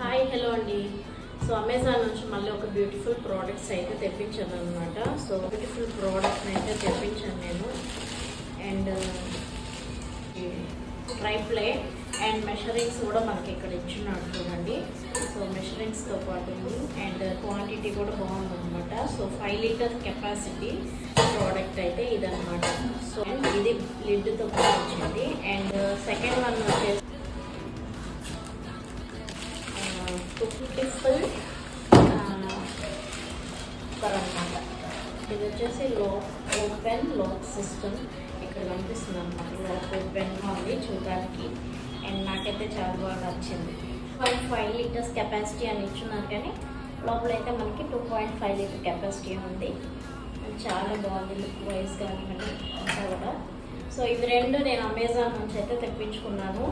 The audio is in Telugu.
హాయ్ హలో అండి. సో అమెజాన్ నుంచి మళ్ళీ ఒక బ్యూటిఫుల్ ప్రోడక్ట్స్ అయితే తెప్పించాను అనమాట. సో బ్యూటిఫుల్ ప్రోడక్ట్ని అయితే తెప్పించాను నేను. అండ్ ట్రై ప్లేట్ అండ్ మెషరింగ్స్ కూడా మనకి ఇక్కడ ఇచ్చినాడు చూడండి. సో మెషరింగ్స్తో పాటు అండ్ క్వాంటిటీ కూడా బాగుందన్నమాట. సో 5 లీటర్ కెపాసిటీ ప్రోడక్ట్ అయితే ఇదన్నమాట. సో ఇది లిడ్తో పాటు వచ్చింది. అండ్ సెకండ్ వన్ వచ్చేసి బ్యూటిఫుల్ కుక్కర్ అన్నమాట. ఇది వచ్చేసి ఓపెన్ లాక్ సిస్టమ్. ఇక్కడ కనిపిస్తుంది అన్నమాట. లాక్ ఓపెన్గా ఉంది చూడడానికి. అండ్ నాకైతే చాలా బాగా నచ్చింది. 5 లీటర్స్ కెపాసిటీ అని ఇచ్చున్నారు, కానీ లోపలైతే మనకి 2.5 లీటర్ కెపాసిటీ ఉంది. చాలా బాగుంది లుక్ వైజ్ కానివ్వండి అంతా కూడా. సో ఇవి రెండు నేను అమెజాన్ నుంచి అయితే తెప్పించుకున్నాను.